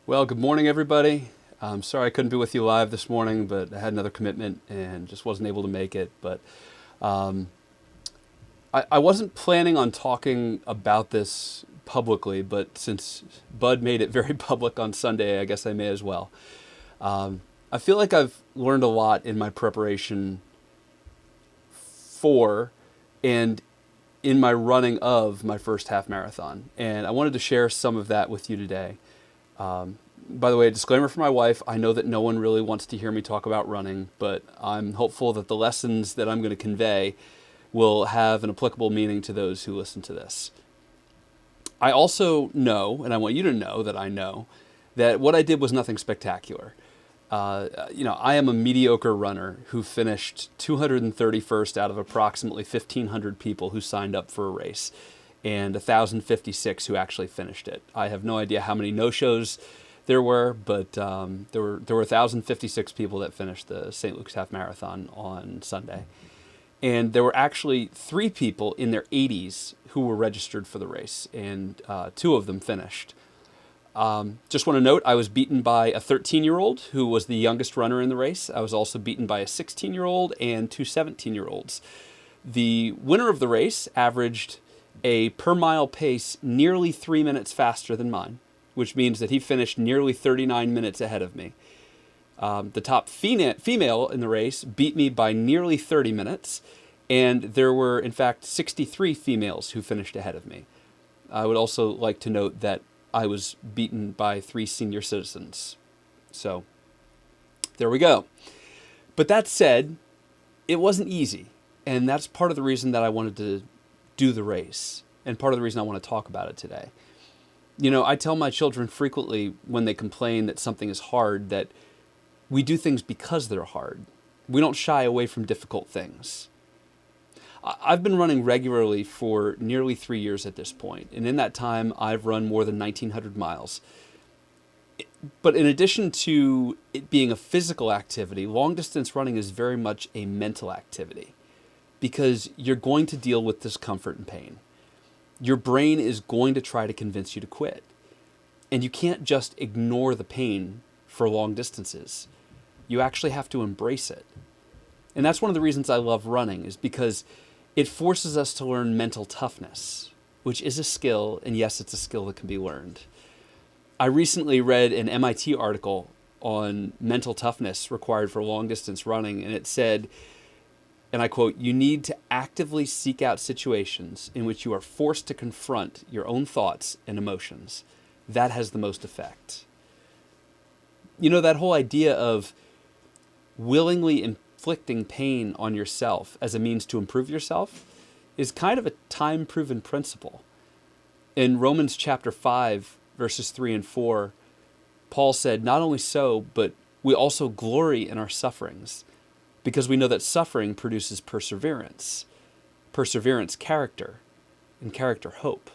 Well, good morning, everybody. I'm sorry I couldn't be with you live this morning, but I had another commitment and just wasn't able to make it. But um, I wasn't planning on talking about this publicly, but since Bud made it very public on Sunday, I guess I may as well. I feel like I've learned a lot in my preparation for and in my running of my first half marathon. And I wanted to share some of that with you today. By the way, a disclaimer for my wife, I know that no one really wants to hear me talk about running, but I'm hopeful that the lessons that I'm going to convey will have an applicable meaning to those who listen to this. I also know, and I want you to know that I know, that what I did was nothing spectacular. I am a mediocre runner who finished 231st out of approximately 1,500 people who signed up for a race, and 1,056 who actually finished it. I have no idea how many no-shows there were, but there were 1,056 people that finished the St. Luke's Half Marathon on Sunday. And there were actually 3 people in their 80s who were registered for the race, and 2 of them finished. Just want to note, I was beaten by a 13-year-old who was the youngest runner in the race. I was also beaten by a 16-year-old and 2 17-year-olds. The winner of the race averaged a per mile pace nearly 3 minutes faster than mine, which means that he finished nearly 39 minutes ahead of me. The top female in the race beat me by nearly 30 minutes, and there were, in fact, 63 females who finished ahead of me. I would also like to note that I was beaten by 3 senior citizens. So, there we go. But that said, it wasn't easy, and that's part of the reason that I wanted to do the race, and part of the reason I want to talk about it today. You know, I tell my children frequently when they complain that something is hard that we do things because they're hard. We don't shy away from difficult things. I've been running regularly for nearly 3 years at this point, and in that time, I've run more than 1,900 miles. But in addition to it being a physical activity, long-distance running is very much a mental activity because you're going to deal with discomfort and pain. Your brain is going to try to convince you to quit. And you can't just ignore the pain for long distances. You actually have to embrace it. And that's one of the reasons I love running, is because it forces us to learn mental toughness, which is a skill, and yes, it's a skill that can be learned. I recently read an MIT article on mental toughness required for long distance running, and it said, and I quote, "You need to actively seek out situations in which you are forced to confront your own thoughts and emotions. That has the most effect." You know, that whole idea of willingly inflicting pain on yourself as a means to improve yourself is kind of a time-proven principle. In Romans chapter 5, verses 3 and 4, Paul said, "Not only so, but we also glory in our sufferings, because we know that suffering produces perseverance, perseverance character, and character hope."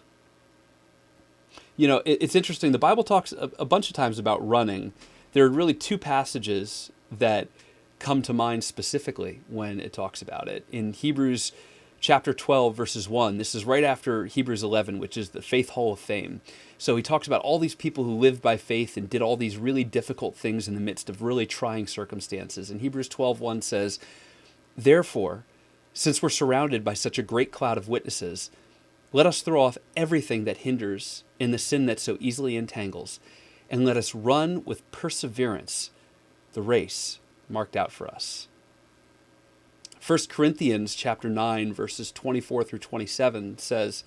You know, it's interesting. The Bible talks a bunch of times about running. There are really 2 passages that come to mind specifically when it talks about it. In Hebrews chapter 12, verses 1, this is right after Hebrews 11, which is the Faith Hall of Fame. So he talks about all these people who lived by faith and did all these really difficult things in the midst of really trying circumstances. And Hebrews 12:1 says, "Therefore, since we're surrounded by such a great cloud of witnesses, let us throw off everything that hinders and the sin that so easily entangles, and let us run with perseverance the race marked out for us." 1 Corinthians chapter 9, verses 24 through 27 says,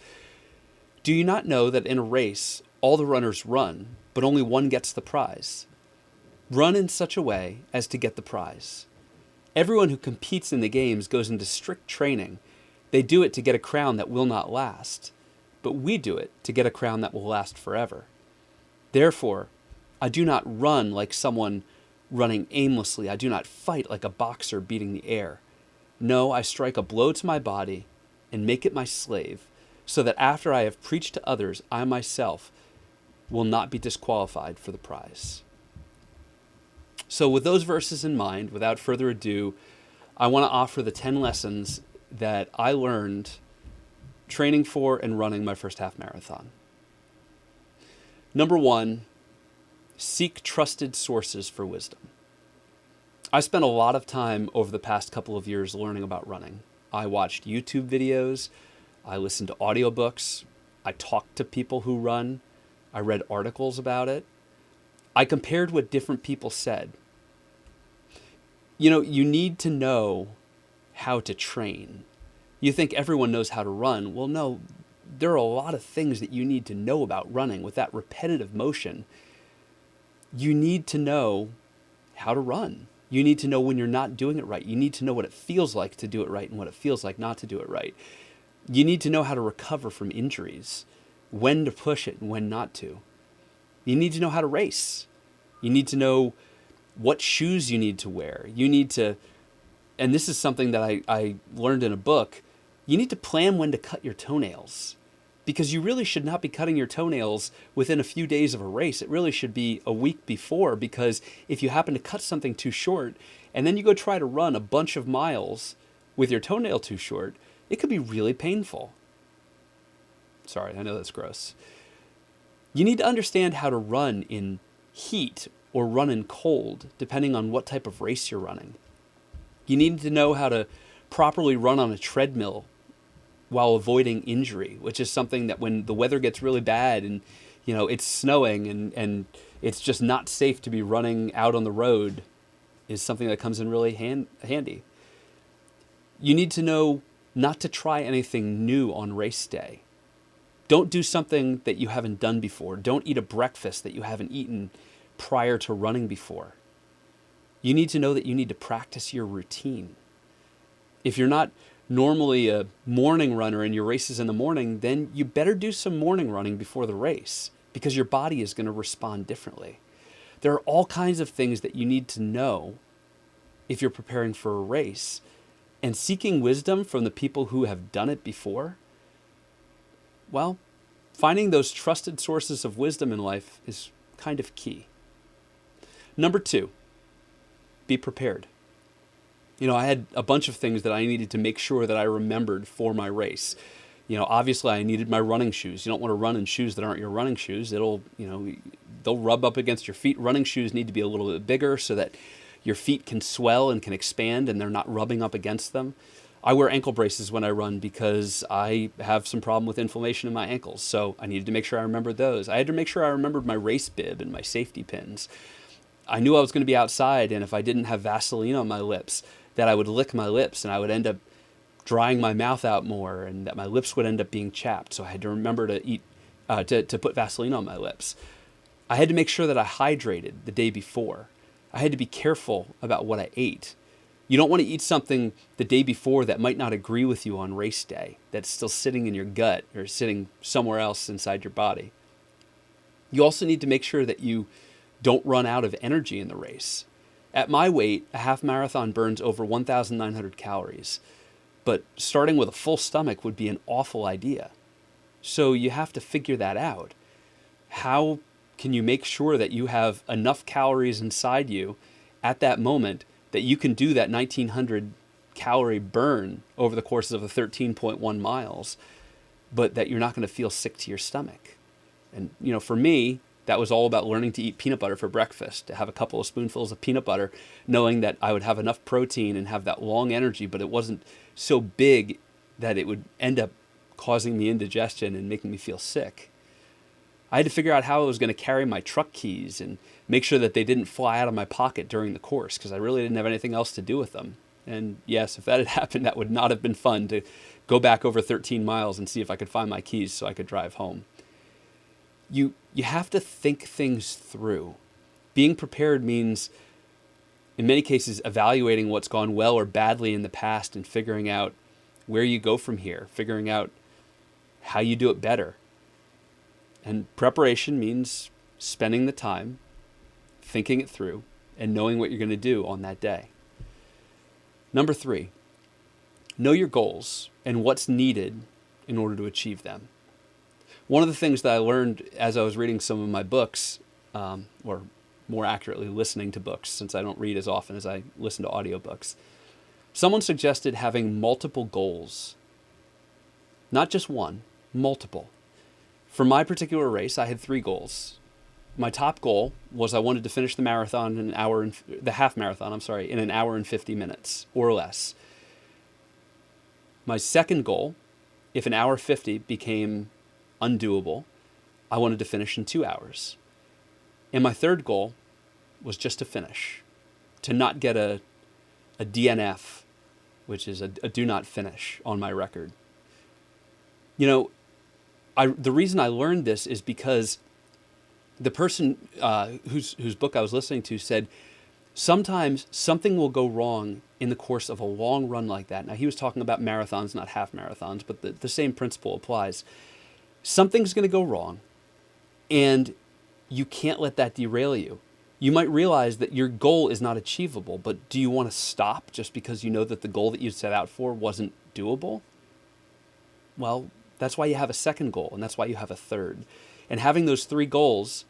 "Do you not know that in a race all the runners run, but only one gets the prize? Run in such a way as to get the prize. Everyone who competes in the games goes into strict training. They do it to get a crown that will not last, but we do it to get a crown that will last forever. Therefore, I do not run like someone running aimlessly. I do not fight like a boxer beating the air. No, I strike a blow to my body and make it my slave, so that after I have preached to others, I myself will not be disqualified for the prize." So with those verses in mind, without further ado, I want to offer the 10 lessons that I learned training for and running my first half marathon. Number 1, seek trusted sources for wisdom. I spent a lot of time over the past couple of years learning about running. I watched YouTube videos, I listened to audiobooks, I talked to people who run, I read articles about it. I compared what different people said. You need to know how to train. You think everyone knows how to run. Well, no, there are a lot of things that you need to know about running. With that repetitive motion, you need to know how to run. You need to know when you're not doing it right. You need to know what it feels like to do it right and what it feels like not to do it right. You need to know how to recover from injuries, when to push it and when not to. You need to know how to race. You need to know what shoes you need to wear. You need to, and this is something that I learned in a book, you need to plan when to cut your toenails. Because you really should not be cutting your toenails within a few days of a race. It really should be a week before, because if you happen to cut something too short and then you go try to run a bunch of miles with your toenail too short, it could be really painful. Sorry, I know that's gross. You need to understand how to run in heat or run in cold, depending on what type of race you're running. You need to know how to properly run on a treadmill while avoiding injury, which is something that when the weather gets really bad and it's snowing and it's just not safe to be running out on the road, is something that comes in really handy. You need to know not to try anything new on race day. Don't do something that you haven't done before. Don't eat a breakfast that you haven't eaten prior to running before. You need to know that you need to practice your routine. If you're not normally a morning runner and your race is in the morning, then you better do some morning running before the race, because your body is going to respond differently. There are all kinds of things that you need to know if you're preparing for a race. And seeking wisdom from the people who have done it before, well, finding those trusted sources of wisdom in life is kind of key. Number 2, be prepared. I had a bunch of things that I needed to make sure that I remembered for my race. Obviously I needed my running shoes. You don't want to run in shoes that aren't your running shoes. They'll rub up against your feet. Running shoes need to be a little bit bigger so that your feet can swell and can expand and they're not rubbing up against them. I wear ankle braces when I run because I have some problem with inflammation in my ankles. So I needed to make sure I remembered those. I had to make sure I remembered my race bib and my safety pins. I knew I was going to be outside, and if I didn't have Vaseline on my lips, that I would lick my lips and I would end up drying my mouth out more, and that my lips would end up being chapped. So I had to remember to put Vaseline on my lips. I had to make sure that I hydrated the day before. I had to be careful about what I ate. You don't want to eat something the day before that might not agree with you on race day, that's still sitting in your gut or sitting somewhere else inside your body. You also need to make sure that you don't run out of energy in the race. At my weight, a half marathon burns over 1,900 calories, but starting with a full stomach would be an awful idea. So you have to figure that out. How can you make sure that you have enough calories inside you at that moment that you can do that 1,900 calorie burn over the course of the 13.1 miles, but that you're not going to feel sick to your stomach? And, for me, that was all about learning to eat peanut butter for breakfast, to have a couple of spoonfuls of peanut butter, knowing that I would have enough protein and have that long energy, but it wasn't so big that it would end up causing me indigestion and making me feel sick. I had to figure out how I was going to carry my truck keys and make sure that they didn't fly out of my pocket during the course, because I really didn't have anything else to do with them. And yes, if that had happened, that would not have been fun, to go back over 13 miles and see if I could find my keys so I could drive home. You have to think things through. Being prepared means, in many cases, evaluating what's gone well or badly in the past and figuring out where you go from here, figuring out how you do it better. And preparation means spending the time, thinking it through, and knowing what you're going to do on that day. Number 3, know your goals and what's needed in order to achieve them. One of the things that I learned as I was reading some of my books, or more accurately, listening to books, since I don't read as often as I listen to audiobooks, someone suggested having multiple goals. Not just one, multiple. For my particular race, I had 3 goals. my top goal was I wanted to finish the marathon in an hour and the half marathon, I'm sorry, in an hour and 50 minutes or less. My second goal, if an hour 50 became undoable, I wanted to finish in 2 hours. And my third goal was just to finish, to not get a DNF, which is a do not finish on my record. You know, the reason I learned this is because the person whose book I was listening to said, sometimes something will go wrong in the course of a long run like that. Now, he was talking about marathons, not half marathons, but the same principle applies. Something's going to go wrong, and you can't let that derail you. You might realize that your goal is not achievable, but do you want to stop just because you know that the goal that you set out for wasn't doable? Well, that's why you have a second goal, and that's why you have a third. And having those three goals,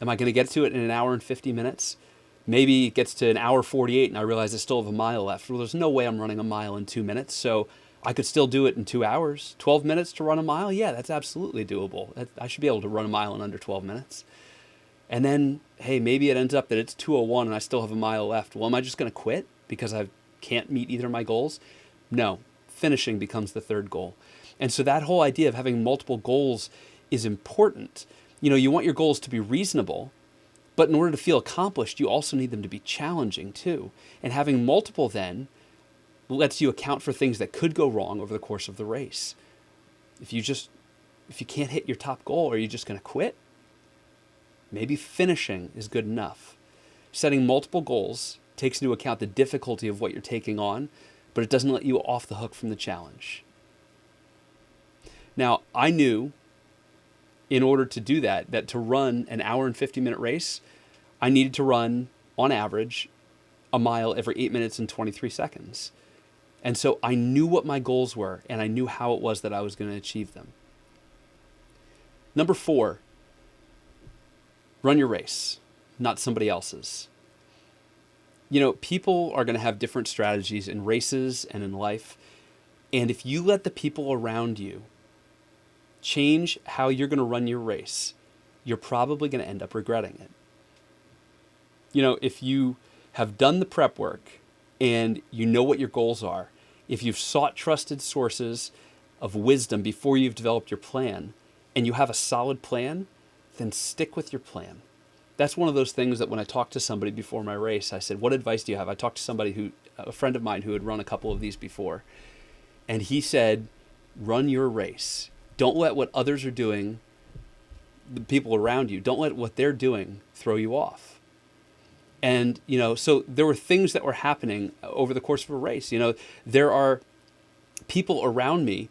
am I going to get to it in an hour and 50 minutes? Maybe it gets to an hour 48 and I realize I still have a mile left. Well, there's no way I'm running a mile in 2 minutes, so I could still do it in 2 hours. 12 minutes to run a mile? Yeah, that's absolutely doable. I should be able to run a mile in under 12 minutes. And then, hey, maybe it ends up that it's 2:01 and I still have a mile left. Well, am I just going to quit because I can't meet either of my goals? No, finishing becomes the third goal. And so that whole idea of having multiple goals is important. You know, you want your goals to be reasonable, but in order to feel accomplished, you also need them to be challenging too. And having multiple then lets you account for things that could go wrong over the course of the race. If you can't hit your top goal, are you just going to quit? Maybe finishing is good enough. Setting multiple goals takes into account the difficulty of what you're taking on, but it doesn't let you off the hook from the challenge. Now, I knew in order to do that to run an hour and 50-minute race, I needed to run, on average, a mile every 8 minutes and 23 seconds. And so I knew what my goals were, and I knew how it was that I was going to achieve them. Number 4, run your race, not somebody else's. You know, people are going to have different strategies in races and in life. And if you let the people around you change how you're going to run your race, you're probably going to end up regretting it. You know, if you have done the prep work and you know what your goals are, if you've sought trusted sources of wisdom before you've developed your plan, and you have a solid plan, then stick with your plan. That's one of those things that when I talked to somebody before my race, I said, what advice do you have? I talked to somebody a friend of mine who had run a couple of these before, and he said, run your race. Don't let what others are doing, the people around you, don't let what they're doing throw you off. And, you know, so there were things that were happening over the course of a race. You know, there are people around me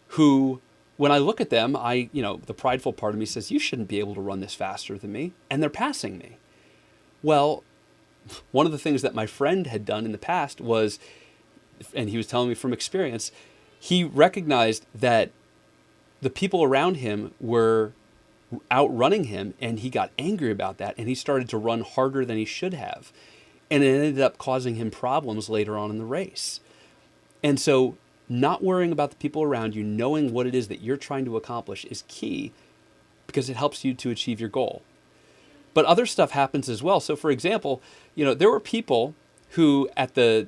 who, when I look at them, the prideful part of me says, you shouldn't be able to run this faster than me. And they're passing me. Well, one of the things that my friend had done in the past was, and he was telling me from experience, he recognized that the people around him were outrunning him, and he got angry about that, and he started to run harder than he should have. And it ended up causing him problems later on in the race. And so not worrying about the people around you, knowing what it is that you're trying to accomplish is key, because it helps you to achieve your goal. But other stuff happens as well. So for example, you know, there were people who at the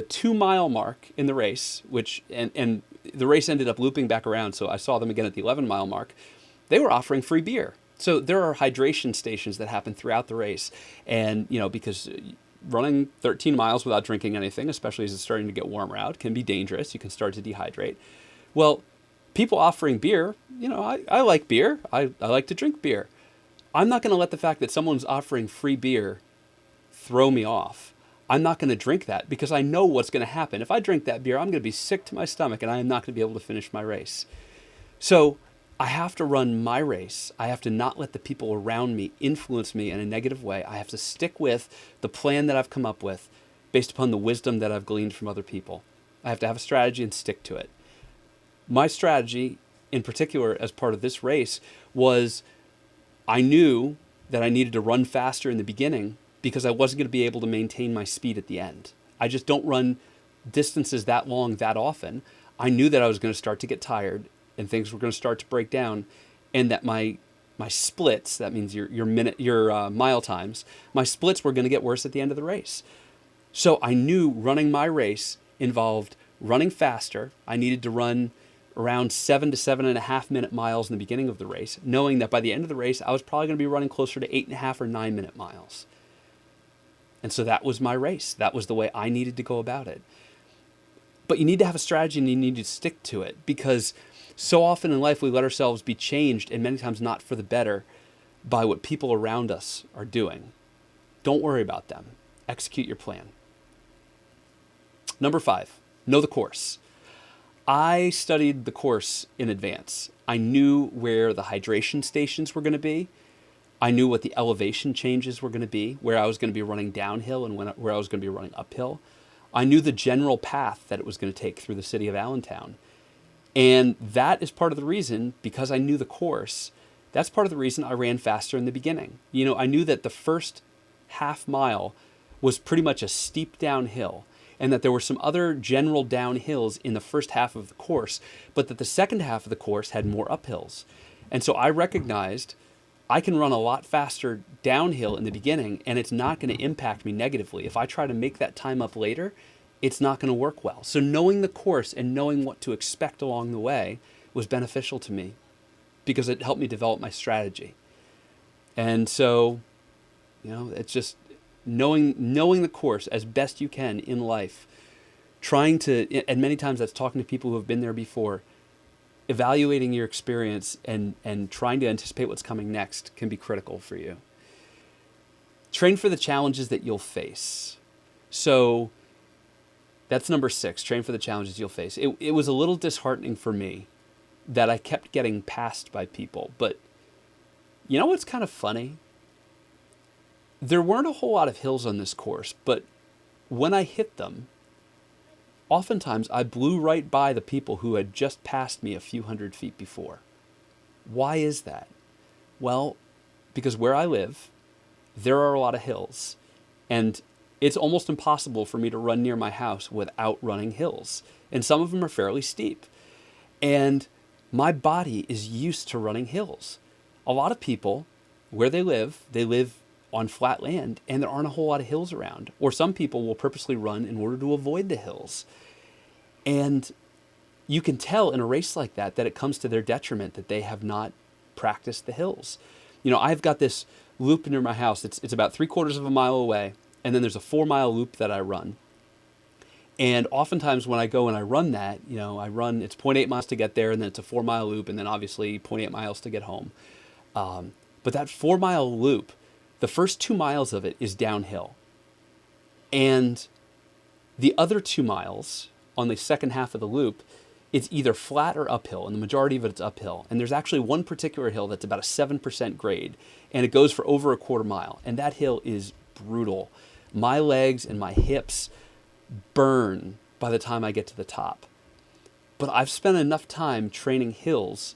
2 mile mark in the race, which, and the race ended up looping back around, so I saw them again at the 11 mile mark, they were offering free beer. So there are hydration stations that happen throughout the race. And, you know, because running 13 miles without drinking anything, especially as it's starting to get warmer out, can be dangerous. You can start to dehydrate. Well, people offering beer, you know, I like beer. I like to drink beer. I'm not going to let the fact that someone's offering free beer throw me off. I'm not going to drink that because I know what's going to happen. If I drink that beer, I'm going to be sick to my stomach and I am not going to be able to finish my race. So I have to run my race. I have to not let the people around me influence me in a negative way. I have to stick with the plan that I've come up with based upon the wisdom that I've gleaned from other people. I have to have a strategy and stick to it. My strategy, in particular, as part of this race, was I knew that I needed to run faster in the beginning because I wasn't going to be able to maintain my speed at the end. I just don't run distances that long that often. I knew that I was going to start to get tired and things were going to start to break down, and that my my splits, that means your mile times, my splits were going to get worse at the end of the race. So I knew running my race involved running faster. I needed to run around 7 to 7.5 minute miles in the beginning of the race, knowing that by the end of the race, I was probably going to be running closer to 8.5 or 9 minute miles. And so that was my race. That was the way I needed to go about it. But you need to have a strategy and you need to stick to it, because so often in life we let ourselves be changed, and many times not for the better, by what people around us are doing. Don't worry about them. Execute your plan. Number 5, know the course. I studied the course in advance. I knew where the hydration stations were going to be. I knew what the elevation changes were going to be, where I was going to be running downhill and where I was going to be running uphill. I knew the general path that it was going to take through the city of Allentown. And that is part of the reason, because I knew the course, that's part of the reason I ran faster in the beginning. You know, I knew that the first half mile was pretty much a steep downhill, and that there were some other general downhills in the first half of the course, but that the second half of the course had more uphills. And so I recognized I can run a lot faster downhill in the beginning, and it's not going to impact me negatively. If I try to make that time up later, it's not going to work well. So knowing the course and knowing what to expect along the way was beneficial to me, because it helped me develop my strategy. And so, you know, it's just knowing the course as best you can in life, trying to, and many times that's talking to people who have been there before, evaluating your experience and trying to anticipate what's coming next can be critical for you. Train for the challenges that you'll face. So that's number 6, train for the challenges you'll face. It was a little disheartening for me that I kept getting passed by people. But you know what's kind of funny? There weren't a whole lot of hills on this course, but when I hit them, oftentimes I blew right by the people who had just passed me a few hundred feet before. Why is that? Well, because where I live, there are a lot of hills, and it's almost impossible for me to run near my house without running hills. And some of them are fairly steep. And my body is used to running hills. A lot of people, where they live on flat land, and there aren't a whole lot of hills around. Or some people will purposely run in order to avoid the hills. And you can tell in a race like that it comes to their detriment that they have not practiced the hills. You know, I've got this loop near my house. It's about 3/4 of a mile away. And then there's a 4-mile loop that I run. And oftentimes when I go and I run that, you know, it's 0.8 miles to get there, and then it's a 4-mile loop, and then obviously 0.8 miles to get home. But that 4-mile loop, the first 2 miles of it is downhill. And the other 2 miles on the second half of the loop, it's either flat or uphill, and the majority of it's uphill. And there's actually one particular hill that's about a 7% grade, and it goes for over a 1/4 mile. And that hill is brutal. My legs and my hips burn by the time I get to the top. But I've spent enough time training hills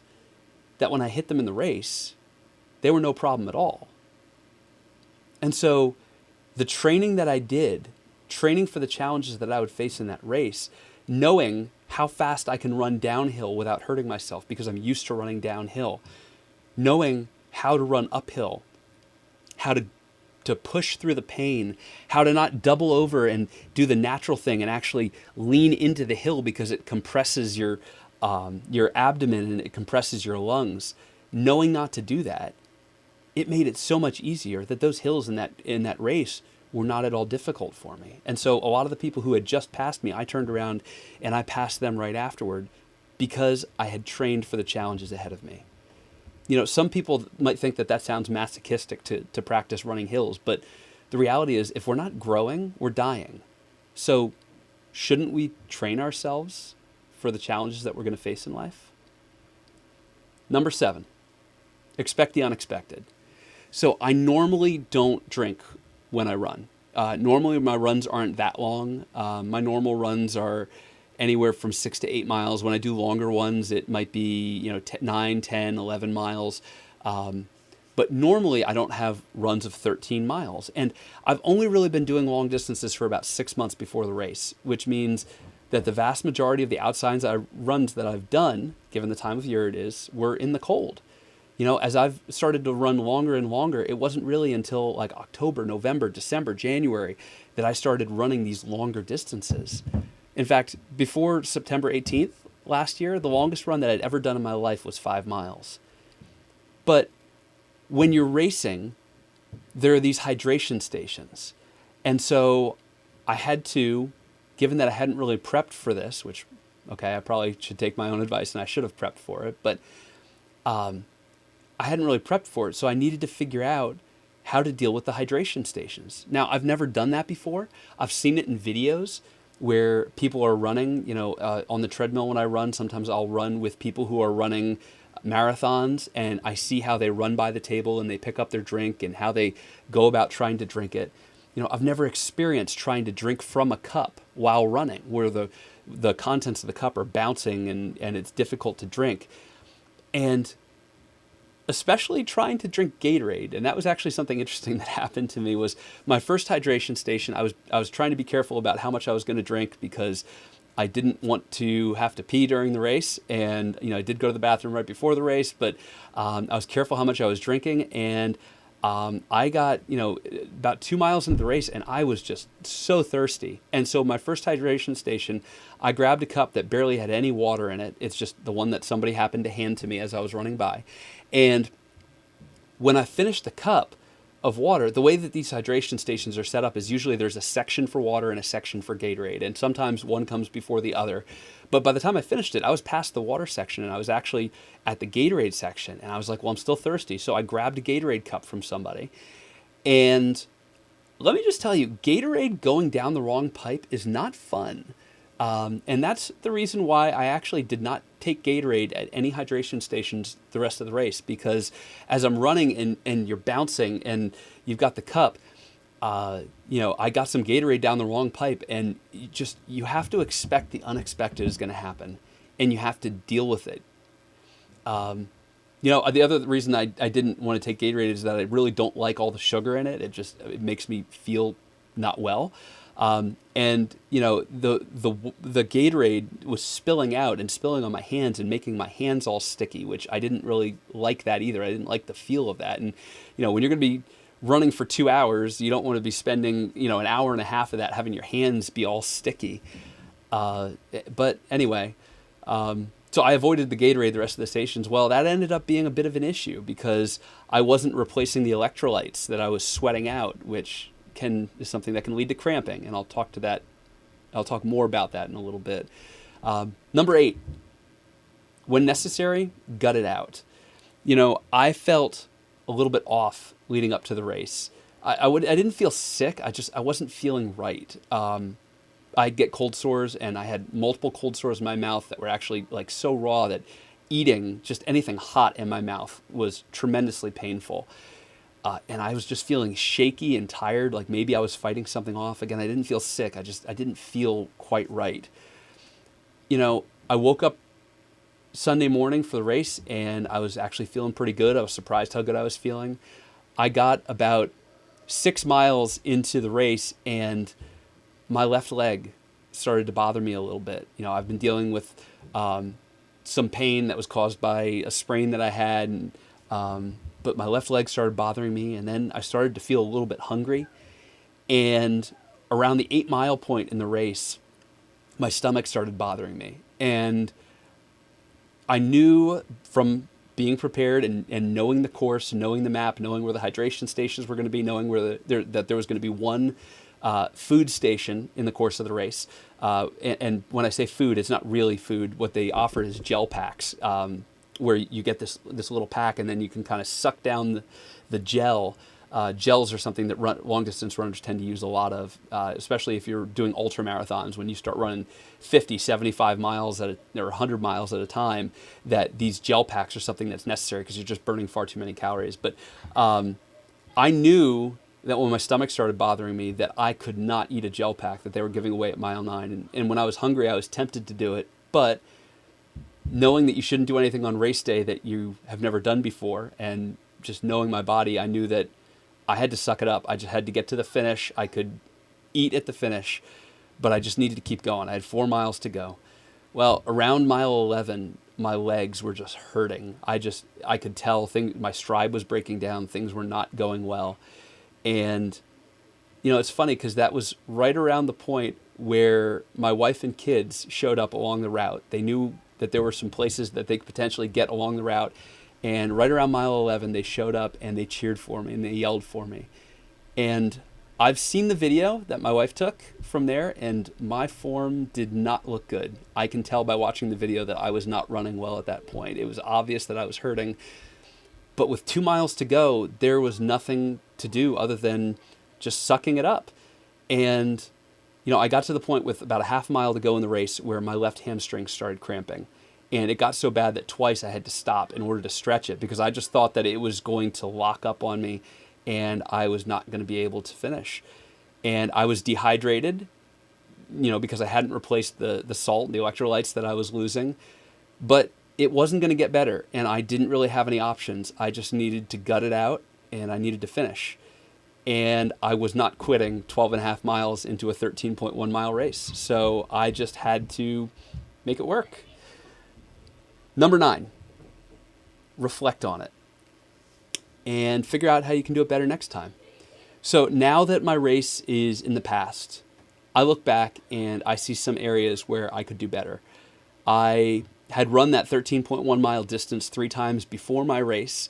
that when I hit them in the race, they were no problem at all. And so the training that I did, training for the challenges that I would face in that race, knowing how fast I can run downhill without hurting myself because I'm used to running downhill, knowing how to run uphill, how to push through the pain, how to not double over and do the natural thing and actually lean into the hill because it compresses your abdomen and it compresses your lungs. Knowing not to do that, it made it so much easier that those hills in that race were not at all difficult for me. And so a lot of the people who had just passed me, I turned around and I passed them right afterward because I had trained for the challenges ahead of me. You know, some people might think that sounds masochistic to practice running hills, but the reality is if we're not growing, we're dying. So shouldn't we train ourselves for the challenges that we're going to face in life? Number 7, expect the unexpected. So I normally don't drink when I run. Normally my runs aren't that long. My normal runs are anywhere from 6 to 8 miles. When I do longer ones, it might be 9, 10, 11 miles. But normally I don't have runs of 13 miles. And I've only really been doing long distances for about 6 months before the race, which means that the vast majority of the outside runs that I've done, given the time of year it is, were in the cold. As I've started to run longer and longer, it wasn't really until like October, November, December, January that I started running these longer distances. In fact, before September 18th last year, the longest run that I'd ever done in my life was 5 miles. But when you're racing, there are these hydration stations. And so I had to, given that I hadn't really prepped for this, which, okay, I probably should take my own advice and I should have prepped for it, but I hadn't really prepped for it. So I needed to figure out how to deal with the hydration stations. Now, I've never done that before. I've seen it in videos where people are running, on the treadmill when I run. Sometimes I'll run with people who are running marathons, and I see how they run by the table and they pick up their drink and how they go about trying to drink it. I've never experienced trying to drink from a cup while running, where the contents of the cup are bouncing and it's difficult to drink. And especially trying to drink Gatorade. And that was actually something interesting that happened to me. Was my first hydration station. I was trying to be careful about how much I was going to drink, because I didn't want to have to pee during the race. And, I did go to the bathroom right before the race, but I was careful how much I was drinking. And I got, about 2 miles into the race, and I was just so thirsty. And so my first hydration station, I grabbed a cup that barely had any water in it. It's just the one that somebody happened to hand to me as I was running by. And when I finished the cup of water, the way that these hydration stations are set up is usually there's a section for water and a section for Gatorade, and sometimes one comes before the other. But by the time I finished it, I was past the water section and I was actually at the Gatorade section, and I was like, well, I'm still thirsty. So I grabbed a Gatorade cup from somebody. And let me just tell you, Gatorade going down the wrong pipe is not fun. And that's the reason why I actually did not take Gatorade at any hydration stations the rest of the race, because as I'm running and you're bouncing and you've got the cup, I got some Gatorade down the wrong pipe, and you have to expect the unexpected is going to happen, and you have to deal with it. The other reason I didn't want to take Gatorade is that I really don't like all the sugar in it. It makes me feel not well. The Gatorade was spilling out and spilling on my hands and making my hands all sticky, which I didn't really like that either. I didn't like the feel of that. And, when you're going to be running for 2 hours, you don't want to be spending, an hour and a half of that having your hands be all sticky. But anyway, so I avoided the Gatorade the rest of the stations. Well, that ended up being a bit of an issue because I wasn't replacing the electrolytes that I was sweating out, which is something that can lead to cramping, and I'll talk more about that in a little bit. Number 8, when necessary, gut it out. I felt a little bit off leading up to the race. I didn't feel sick. I wasn't feeling right. I get cold sores, and I had multiple cold sores in my mouth that were actually like so raw that eating just anything hot in my mouth was tremendously painful. And I was just feeling shaky and tired, like maybe I was fighting something off. Again, I didn't feel sick. I didn't feel quite right. I woke up Sunday morning for the race, and I was actually feeling pretty good. I was surprised how good I was feeling. I got about 6 miles into the race, and my left leg started to bother me a little bit. I've been dealing with some pain that was caused by a sprain that I had, but my left leg started bothering me, and then I started to feel a little bit hungry. And around the 8-mile point in the race, my stomach started bothering me. And I knew from being prepared and knowing the course, knowing the map, knowing where the hydration stations were going to be, knowing that there was going to be one food station in the course of the race. And when I say food, it's not really food. What they offer is gel packs, where you get this little pack, and then you can kind of suck down the gel. Gels are something that long-distance runners tend to use a lot of, especially if you're doing ultra marathons. When you start running 50, 75 miles or 100 miles at a time, that these gel packs are something that's necessary because you're just burning far too many calories. But I knew that when my stomach started bothering me that I could not eat a gel pack that they were giving away at mile 9. And when I was hungry, I was tempted to do it. But knowing that you shouldn't do anything on race day that you have never done before, and just knowing my body, I knew that I had to suck it up. I just had to get to the finish. I could eat at the finish, but I just needed to keep going. I had 4 miles to go. Well, around mile 11, my legs were just hurting. I could tell my stride was breaking down. Things were not going well. And, it's funny because that was right around the point where my wife and kids showed up along the route. They knew that there were some places that they could potentially get along the route. And right around mile 11, they showed up and they cheered for me and they yelled for me. And I've seen the video that my wife took from there, and my form did not look good. I can tell by watching the video that I was not running well at that point. It was obvious that I was hurting. But with 2 miles to go, there was nothing to do other than just sucking it up. And, I got to the point with about a half mile to go in the race where my left hamstring started cramping. And it got so bad that twice I had to stop in order to stretch it because I just thought that it was going to lock up on me and I was not going to be able to finish. And I was dehydrated, because I hadn't replaced the salt and the electrolytes that I was losing. But it wasn't going to get better, and I didn't really have any options. I just needed to gut it out, and I needed to finish. And I was not quitting 12 and a half miles into a 13.1 mile race. So I just had to make it work. Number 9, reflect on it and figure out how you can do it better next time. So now that my race is in the past, I look back and I see some areas where I could do better. I had run that 13.1 mile distance 3 times before my race.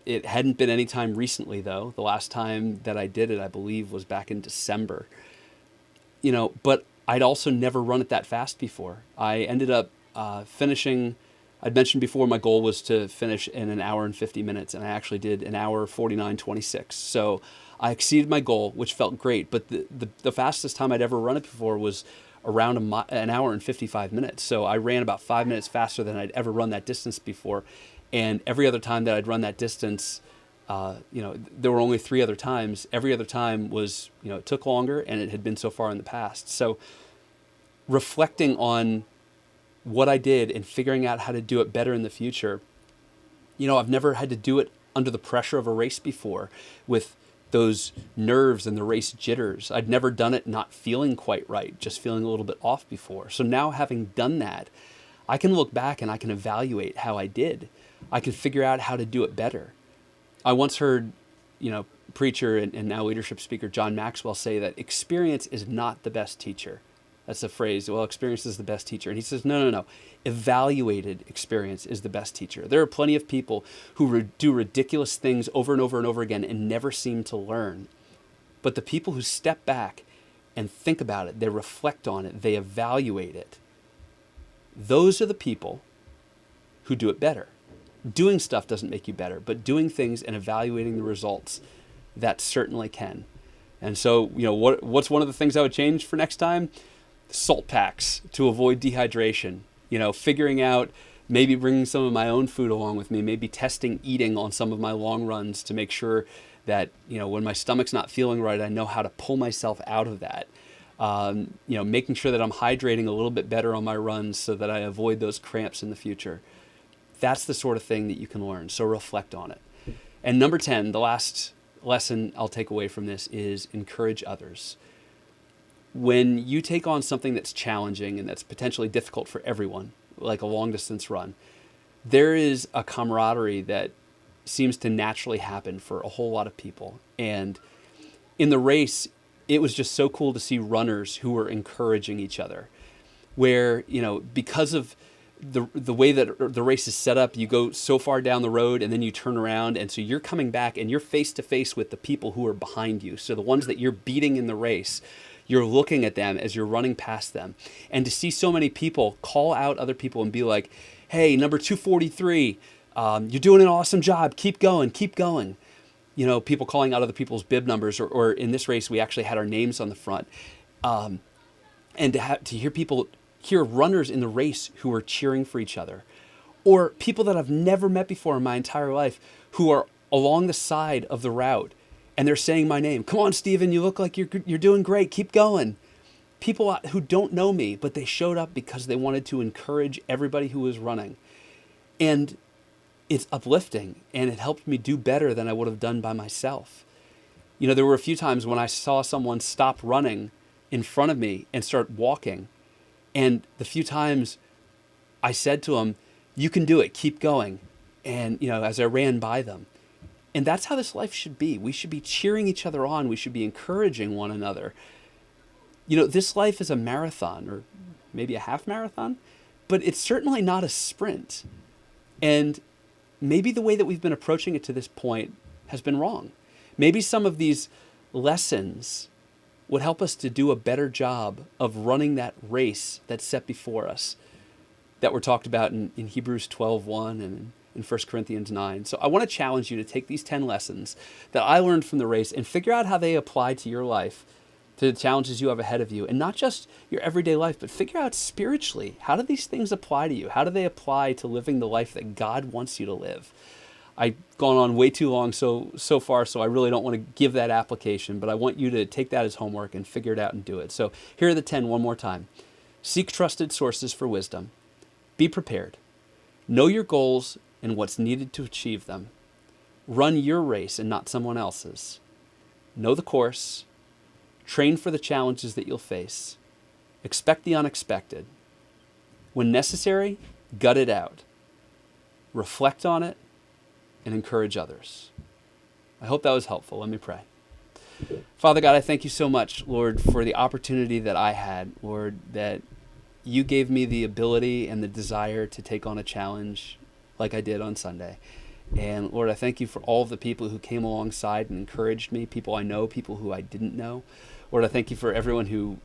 It hadn't been any time recently, though. The last time that I did it, I believe, was back in December. But I'd also never run it that fast before. I ended up finishing. I'd mentioned before my goal was to finish in an hour and 50 minutes, and I actually did an hour 49:26. So I exceeded my goal, which felt great. But the fastest time I'd ever run it before was around an hour and 55 minutes. So I ran about 5 minutes faster than I'd ever run that distance before. And every other time that I'd run that distance, there were only 3 other times. Every other time was, it took longer and it had been so far in the past. So reflecting on what I did and figuring out how to do it better in the future. I've never had to do it under the pressure of a race before with those nerves and the race jitters. I'd never done it not feeling quite right, just feeling a little bit off before. So now having done that, I can look back and I can evaluate how I did. I can figure out how to do it better. I once heard, preacher and now leadership speaker John Maxwell say that experience is not the best teacher. That's a phrase. Well, experience is the best teacher. And he says, no. Evaluated experience is the best teacher. There are plenty of people who do ridiculous things over and over and over again and never seem to learn. But the people who step back and think about it, they reflect on it, they evaluate it, those are the people who do it better. Doing stuff doesn't make you better, but doing things and evaluating the results, that certainly can. And so, what's one of the things I would change for next time? Salt packs to avoid dehydration. Figuring out maybe bringing some of my own food along with me, maybe testing eating on some of my long runs to make sure that, when my stomach's not feeling right, I know how to pull myself out of that. Making sure that I'm hydrating a little bit better on my runs so that I avoid those cramps in the future. That's the sort of thing that you can learn. So reflect on it. And number 10, the last lesson I'll take away from this is encourage others. When you take on something that's challenging and that's potentially difficult for everyone, like a long distance run, there is a camaraderie that seems to naturally happen for a whole lot of people. And in the race, it was just so cool to see runners who were encouraging each other, where, because of the way that the race is set up, you go so far down the road and then you turn around. And so you're coming back and you're face to face with the people who are behind you. So the ones that you're beating in the race, you're looking at them as you're running past them. And to see so many people call out other people and be like, hey, number 243, you're doing an awesome job. Keep going, keep going. People calling out other people's bib numbers, or in this race, we actually had our names on the front. And to hear runners in the race who are cheering for each other, or people that I've never met before in my entire life who are along the side of the route and they're saying my name. Come on, Steven, you look like you're doing great. Keep going. People who don't know me, but they showed up because they wanted to encourage everybody who was running. And it's uplifting, and it helped me do better than I would have done by myself. There were a few times when I saw someone stop running in front of me and start walking. And the few times I said to them, you can do it, keep going. And, as I ran by them. And that's how this life should be. We should be cheering each other on. We should be encouraging one another. This life is a marathon, or maybe a half marathon, but it's certainly not a sprint. And maybe the way that we've been approaching it to this point has been wrong. Maybe some of these lessons would help us to do a better job of running that race that's set before us, that were talked about in Hebrews 12:1 and in 1 Corinthians 9. So I want to challenge you to take these 10 lessons that I learned from the race and figure out how they apply to your life, to the challenges you have ahead of you, and not just your everyday life, but figure out spiritually, how do these things apply to you? How do they apply to living the life that God wants you to live? I've gone on way too long so far, so I really don't want to give that application, but I want you to take that as homework and figure it out and do it. So here are the 10 one more time. Seek trusted sources for wisdom. Be prepared. Know your goals and what's needed to achieve them. Run your race and not someone else's. Know the course. Train for the challenges that you'll face. Expect the unexpected. When necessary, gut it out. Reflect on it and encourage others. I hope that was helpful. Let me pray. Father God, I thank you so much, Lord, for the opportunity that I had, Lord, that you gave me the ability and the desire to take on a challenge like I did on Sunday. And Lord, I thank you for all of the people who came alongside and encouraged me, people I know, people who I didn't know. Lord, I thank you for everyone who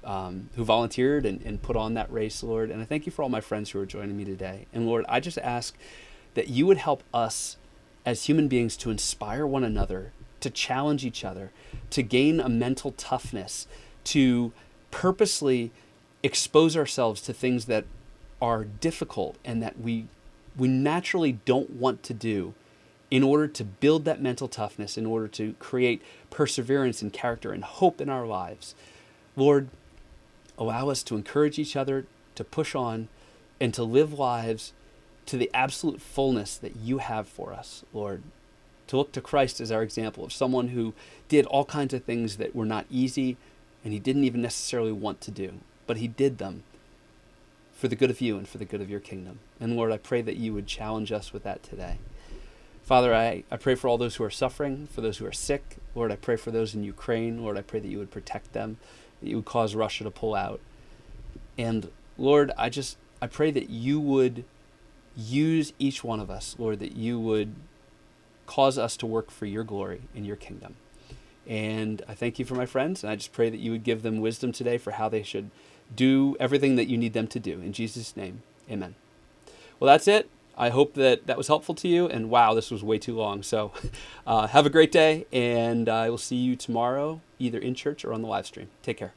volunteered and put on that race, Lord. And I thank you for all my friends who are joining me today. And Lord, I just ask that you would help us as human beings to inspire one another, to challenge each other, to gain a mental toughness, to purposely expose ourselves to things that are difficult and that we naturally don't want to do, in order to build that mental toughness, in order to create perseverance and character and hope in our lives. Lord, allow us to encourage each other, to push on, and to live lives to the absolute fullness that you have for us, Lord. To look to Christ as our example of someone who did all kinds of things that were not easy and he didn't even necessarily want to do, but he did them for the good of you and for the good of your kingdom. And Lord, I pray that you would challenge us with that today. Father, I pray for all those who are suffering, for those who are sick. Lord, I pray for those in Ukraine. Lord, I pray that you would protect them, that you would cause Russia to pull out. And Lord, I pray that you would use each one of us, Lord, that you would cause us to work for your glory and your kingdom. And I thank you for my friends, and I just pray that you would give them wisdom today for how they should do everything that you need them to do. In Jesus' name, amen. Well, that's it. I hope that was helpful to you. And wow, this was way too long. So have a great day, and I will see you tomorrow, either in church or on the live stream. Take care.